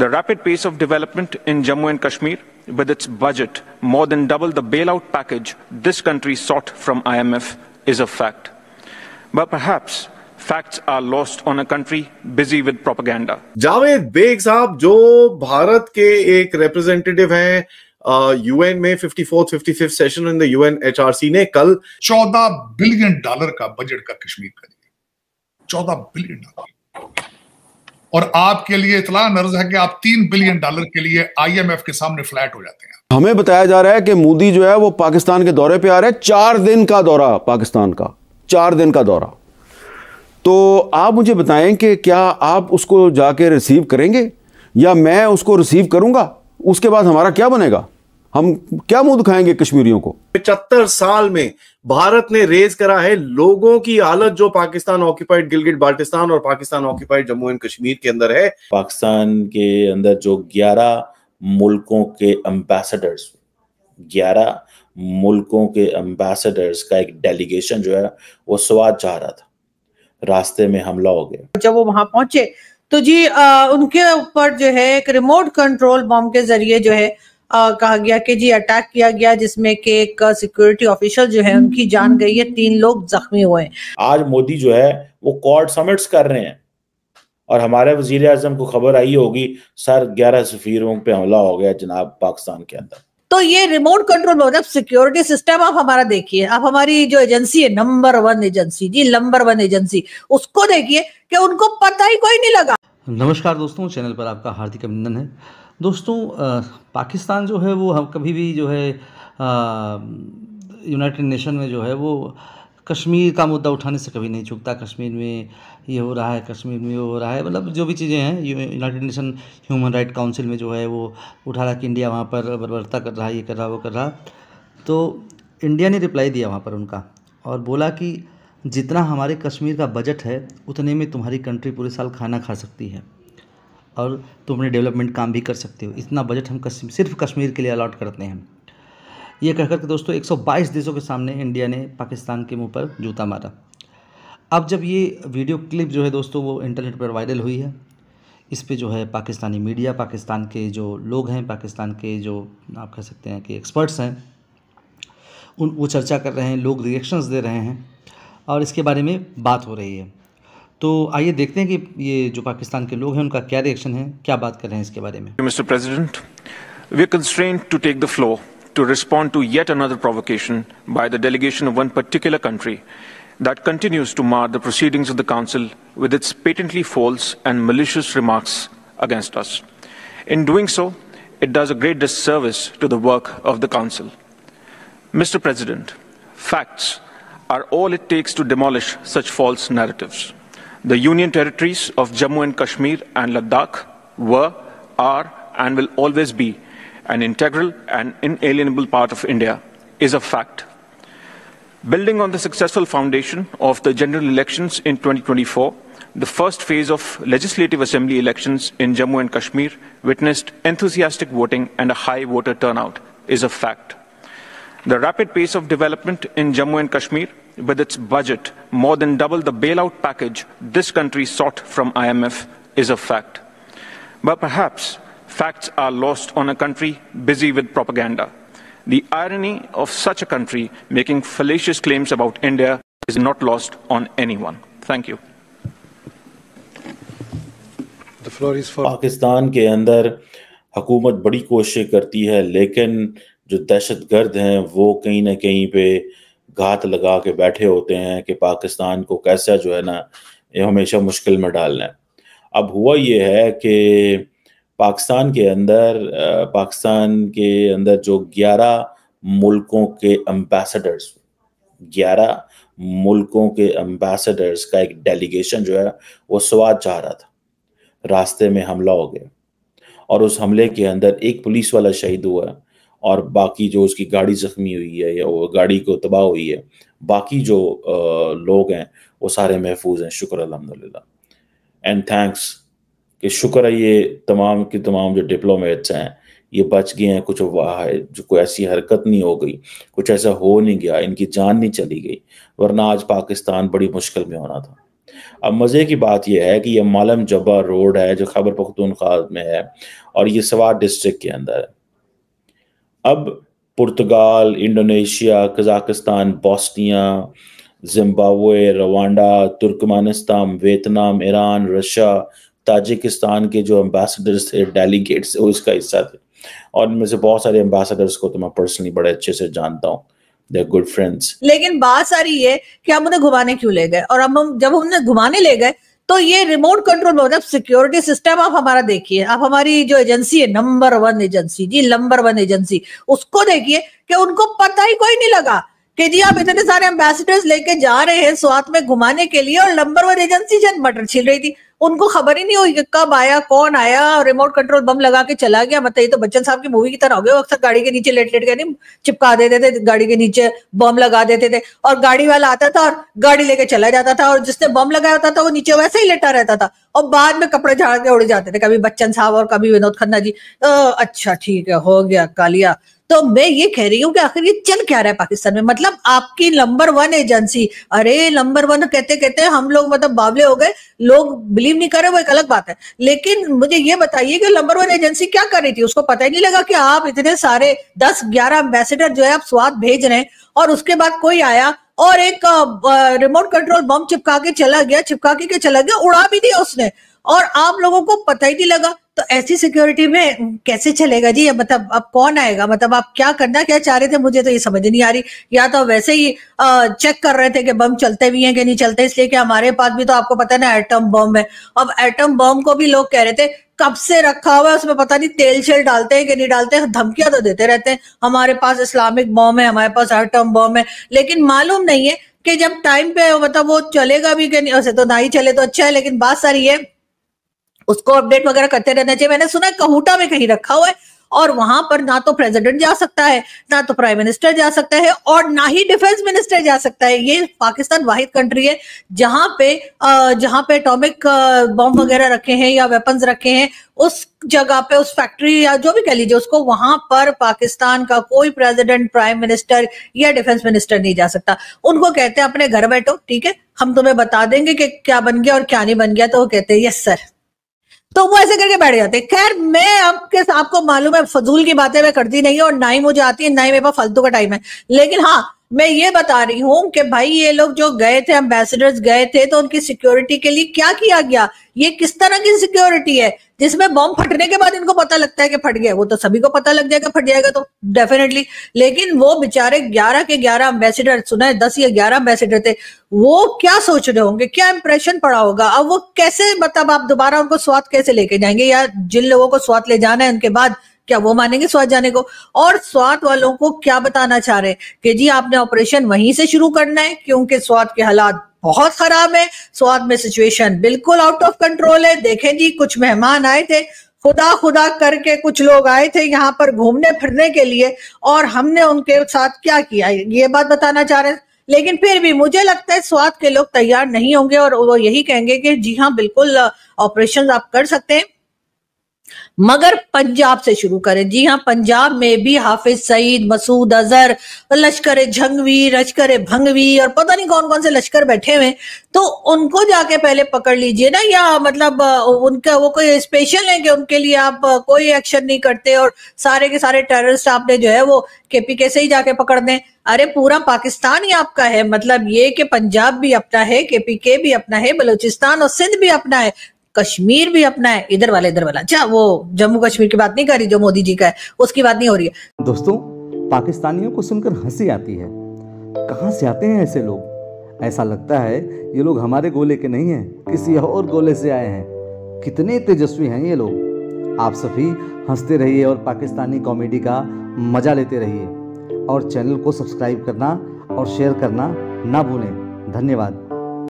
The rapid pace of development in Jammu and Kashmir, with its budget more than double the bailout package this country sought from IMF, is a fact. But perhaps facts are lost on a country busy with propaganda. Javed Baig साहब जो भारत के एक representative हैं UN में 54th 55th session in the UN HRC ने कल $14 billion का budget का कश्मीर का दिया। $14 बिलियन। और आपके लिए इतला नर्ज है कि आप $3 बिलियन के लिए आईएमएफ के सामने फ्लैट हो जाते हैं। हमें बताया जा रहा है कि मोदी जो है वो पाकिस्तान के दौरे पे आ रहे हैं, 4 दिन का दौरा पाकिस्तान का, 4 दिन का दौरा। तो आप मुझे बताएं कि क्या आप उसको जाके रिसीव करेंगे या मैं उसको रिसीव करूंगा? उसके बाद हमारा क्या बनेगा? हम क्या मुंह दिखाएंगे कश्मीरियों को? 75 साल में भारत ने रेज करा है लोगों की हालत जो पाकिस्तान ऑक्यूपाइड गिलगिट बाल्टिस्तान और पाकिस्तान ऑक्यूपाइड जम्मू एंड कश्मीर के अंदर है। पाकिस्तान के अंदर जो 11 मुल्कों के एम्बेसडर्स 11 मुल्कों के एम्बेसडर्स का एक डेलीगेशन जो है वो स्वात जा रहा था, रास्ते में हमला हो गया। जब वो वहां पहुंचे तो जी उनके ऊपर जो है एक रिमोट कंट्रोल बॉम्ब के जरिए जो है कहा गया कि जी अटैक किया गया, जिसमें कि एक सिक्योरिटी ऑफिशियल जो है उनकी जान गई है, 3 लोग जख्मी हुए हैं। आज मोदी जो है वो क्वाड समिट्स कर रहे हैं और हमारे वजीर आजम को खबर आई होगी सर 11 सफीरों पे हमला हो गया जनाब पाकिस्तान के अंदर। तो ये रिमोट कंट्रोल मतलब सिक्योरिटी सिस्टम आप हमारा देखिए, आप हमारी जो एजेंसी है नंबर 1 एजेंसी जी, नंबर 1 एजेंसी, उसको देखिए कि उनको पता ही कोई नहीं लगा। नमस्कार दोस्तों, चैनल पर आपका हार्दिक अभिनंदन है। दोस्तों पाकिस्तान जो है वो हम कभी भी जो है यूनाइटेड नेशन में जो है वो कश्मीर का मुद्दा उठाने से कभी नहीं चूकता। कश्मीर में ये हो रहा है, कश्मीर में वो हो रहा है, मतलब जो भी चीज़ें हैं United nation human right council में जो है वो उठा रहा कि इंडिया वहाँ पर बर्बरता कर रहा है, ये कर रहा वो कर रहा। तो इंडिया ने रिप्लाई दिया वहाँ पर उनका और बोला कि जितना हमारे कश्मीर का बजट है उतने में तुम्हारी कंट्री पूरे साल खाना खा सकती है और तुम अपने डेवलपमेंट काम भी कर सकते हो। इतना बजट हम सिर्फ कश्मीर के लिए अलॉट करते हैं। ये कहकर के दोस्तों 122 देशों के सामने इंडिया ने पाकिस्तान के मुंह पर जूता मारा। अब जब ये वीडियो क्लिप जो है दोस्तों वो इंटरनेट पर वायरल हुई है, इस पे जो है पाकिस्तानी मीडिया, पाकिस्तान के जो लोग हैं, पाकिस्तान के जो आप कह सकते हैं कि एक्सपर्ट्स हैं, वो चर्चा कर रहे हैं, लोग रिएक्शंस दे रहे हैं और इसके बारे में बात हो रही है। तो आइए देखते हैं कि ये जो पाकिस्तान के लोग हैं उनका क्या रिएक्शन है, क्या बात कर रहे हैं इसके बारे में। Mr. President, we are constrained to take the floor to respond to yet another provocation by the delegation of one particular country that continues to mar the proceedings of the Council with its patently false and malicious remarks against us. In doing so, it does a great disservice to the work of the Council. Mr. President, facts are all it takes to demolish such false narratives. The Union territories of Jammu and Kashmir and Ladakh were, are and will always be an integral and inalienable part of India is a fact. Building on the successful foundation of the general elections in 2024, the first phase of Legislative Assembly elections in Jammu and Kashmir witnessed enthusiastic voting and a high voter turnout is a fact. The rapid pace of development in Jammu and Kashmir, with its budget more than double the bailout package this country sought from IMF, is a fact. But perhaps facts are lost on a country busy with propaganda. The irony of such a country making fallacious claims about India is not lost on anyone. Thank you. The floor is for Pakistan के अंदर हुकूमत बड़ी कोशिश करती है, लेकिन जो दहशतगर्द हैं वो कहीं ना कहीं पे घात लगा के बैठे होते हैं कि पाकिस्तान को कैसा जो है ना ये हमेशा मुश्किल में डालना है। अब हुआ ये है कि पाकिस्तान के अंदर जो 11 मुल्कों के एम्बेसडर्स 11 मुल्कों के एम्बेसडर्स का एक डेलीगेशन जो है वो स्वात जा रहा था, रास्ते में हमला हो गया और उस हमले के अंदर एक पुलिस वाला शहीद हुआ है और बाकी जो उसकी गाड़ी जख्मी हुई है या वो गाड़ी को तबाह हुई है, बाकी जो लोग हैं वो सारे महफूज हैं। शुक्र अल्हम्दुलिल्लाह एंड थैंक्स कि शुक्र है ये तमाम के तमाम जो डिप्लोमेट्स हैं ये बच गए हैं। कुछ जो कोई ऐसी हरकत नहीं हो गई, कुछ ऐसा हो नहीं गया, इनकी जान नहीं चली गई, वरना आज पाकिस्तान बड़ी मुश्किल में होना था। अब मज़े की बात यह है कि ये मालम जब्बा रोड है जो खैबर पख्तूनख्वा में है और ये स्वात डिस्ट्रिक्ट के अंदर है। अब पुर्तगाल, Indonesia, Kazakhstan, Bosnia, Zimbabwe, Rwanda, Turkmenistan, Vietnam, Iran, Russia, Tajikistan के जो एम्बेसडर्स थे, डेलीगेट्स, वो इसका हिस्सा थे। और इनमें से बहुत सारे एम्बेसडर्स को तो मैं पर्सनली बड़े अच्छे से जानता हूँ, दे आर गुड फ्रेंड्स। लेकिन बात सारी ये कि हम उन्हें घुमाने क्यों ले गए, और हम जब उन्हें घुमाने ले गए तो ये रिमोट कंट्रोल मतलब सिक्योरिटी सिस्टम आप हमारा देखिए, आप हमारी जो एजेंसी है नंबर 1 एजेंसी, जी नंबर 1 एजेंसी, उसको देखिए कि उनको पता ही कोई नहीं लगा कि जी आप इतने सारे एम्बेसडर्स लेके जा रहे हैं स्वात में घुमाने के लिए, और नंबर 1 एजेंसी जब मटर छील रही थी, उनको खबर ही नहीं हुई कि कब आया, कौन आया, रिमोट कंट्रोल बम लगा के चला गया। मतलब ये तो बच्चन साहब की मूवी की तरह हो गया, अक्सर गाड़ी के नीचे लेट लेट के नहीं चिपका देते थे, गाड़ी के नीचे बम लगा देते थे, और गाड़ी वाला आता था और गाड़ी लेके चला जाता था, और जिसने बम लगाया होता था वो नीचे वैसे ही लेटा रहता था, और बाद में कपड़े झाड़ के उड़ जाते थे, कभी बच्चन साहब और कभी विनोद खन्ना जी। अच्छा ठीक है, हो गया कालिया। तो मैं ये कह रही हूँ कि आखिर ये चल क्या रहा है पाकिस्तान में, मतलब आपकी नंबर 1 एजेंसी, अरे नंबर 1 कहते कहते हम लोग मतलब बावले हो गए, लोग बिलीव नहीं कर रहे, वो एक अलग बात है। लेकिन मुझे ये बताइए कि नंबर 1 एजेंसी क्या कर रही थी, उसको पता ही नहीं लगा कि आप इतने सारे 10-11 एम्बेसडर जो है आप स्वात भेज रहे हैं, और उसके बाद कोई आया और एक रिमोट कंट्रोल बम चिपका के चला गया, उड़ा भी दिया उसने, और आप लोगों को पता ही नहीं लगा। तो ऐसी सिक्योरिटी में कैसे चलेगा जी? मतलब अब कौन आएगा, मतलब आप क्या करना क्या चाह रहे थे, मुझे तो ये समझ नहीं आ रही। या तो वैसे ही चेक कर रहे थे कि बम चलते भी हैं कि नहीं चलते, इसलिए कि हमारे पास भी तो आपको पता है ना एटम बम है। अब एटम बम को भी लोग कह रहे थे कब से रखा हुआ है, उसमें पता नहीं तेल शेल डालते हैं कि नहीं डालते हैं, धमकियां तो देते रहते हैं, हमारे पास इस्लामिक बम है, हमारे पास एटम बम है, लेकिन मालूम नहीं है कि जब टाइम पे मतलब वो चलेगा भी कि नहीं। वैसे तो ना ही चले तो अच्छा है, लेकिन बात सारी है उसको अपडेट वगैरह करते रहना चाहिए। मैंने सुना है कहूटा में कहीं रखा हुआ है, और वहां पर ना तो प्रेसिडेंट जा सकता है, ना तो प्राइम मिनिस्टर जा सकता है, और ना ही डिफेंस मिनिस्टर जा सकता है। ये पाकिस्तान वाहिद कंट्री है जहां पे एटॉमिक बम वगैरह रखे हैं या वेपन्स रखे हैं, उस जगह पे, उस फैक्ट्री या जो भी कह लीजिए उसको, वहां पर पाकिस्तान का कोई प्रेसिडेंट, प्राइम मिनिस्टर या डिफेंस मिनिस्टर नहीं जा सकता। उनको कहते हैं अपने घर बैठो, ठीक है, हम तुम्हें बता देंगे कि क्या बन गया और क्या नहीं बन गया। तो वो कहते हैं यस सर, तो वो ऐसे करके बैठ जाते हैं। खैर मैं आपको मालूम है फजूल की बातें मैं करती नहीं हूँ, और ना ही मुझे आती है, ना ही मेरे पास फालतू का टाइम है। लेकिन हाँ, मैं ये बता रही हूँ कि भाई ये लोग जो गए थे, एम्बेसडर्स गए थे, तो उनकी सिक्योरिटी के लिए क्या किया गया? ये किस तरह की सिक्योरिटी है जिसमें बम फटने के बाद इनको पता लगता है कि फट गया? वो तो सभी को पता लग जाएगा फट जाएगा तो डेफिनेटली। लेकिन वो बेचारे 11 के 11 एम्बेसडर, सुना है 10 या 11 एम्बेसडर थे, वो क्या सोच रहे होंगे, क्या इंप्रेशन पड़ा होगा? अब वो कैसे, मतलब आप दोबारा उनको स्वात कैसे लेके जाएंगे, या जिन लोगों को स्वात ले जाना है उनके बाद क्या वो मानेंगे स्वात जाने को? और स्वात वालों को क्या बताना चाह रहे हैं कि जी आपने ऑपरेशन वहीं से शुरू करना है, क्योंकि स्वात के हालात बहुत खराब है, स्वात में सिचुएशन बिल्कुल आउट ऑफ कंट्रोल है। देखें जी, कुछ मेहमान आए थे, खुदा करके कुछ लोग आए थे यहाँ पर घूमने फिरने के लिए, और हमने उनके साथ क्या किया, ये बात बताना चाह रहे हैं। लेकिन फिर भी मुझे लगता है स्वात के लोग तैयार नहीं होंगे, और वो यही कहेंगे कि जी हाँ बिल्कुल ऑपरेशन आप कर सकते हैं, मगर पंजाब से शुरू करें। जी हाँ, पंजाब में भी हाफिज सईद, मसूद अजहर, लश्कर जंगवी, लश्कर भंगवी और पता नहीं कौन कौन से लश्कर बैठे हुए, तो उनको जाके पहले पकड़ लीजिए ना। या मतलब उनका वो कोई स्पेशल है कि उनके लिए आप कोई एक्शन नहीं करते, और सारे के सारे टेररिस्ट आपने जो है वो केपीके से ही जाके पकड़ दें? अरे पूरा पाकिस्तान ही आपका है, मतलब ये कि पंजाब भी अपना है, केपीके भी अपना है, बलूचिस्तान और सिंध भी अपना है, कश्मीर भी अपना है, इधर वाला। अच्छा, वो जम्मू कश्मीर की बात नहीं कर रही जो मोदी जी का है, उसकी बात नहीं हो रही है। दोस्तों, पाकिस्तानियों को सुनकर हंसी आती है। कहां से आते हैं ऐसे लोग? ऐसा लगता है ये लोग हमारे गोले के नहीं हैं, किसी और गोले से आए हैं। कितने तेजस्वी हैं ये लोग। आप सभी हंसते रहिए और पाकिस्तानी कॉमेडी का मजा लेते रहिए, और चैनल को सब्सक्राइब करना और शेयर करना ना भूलें। धन्यवाद।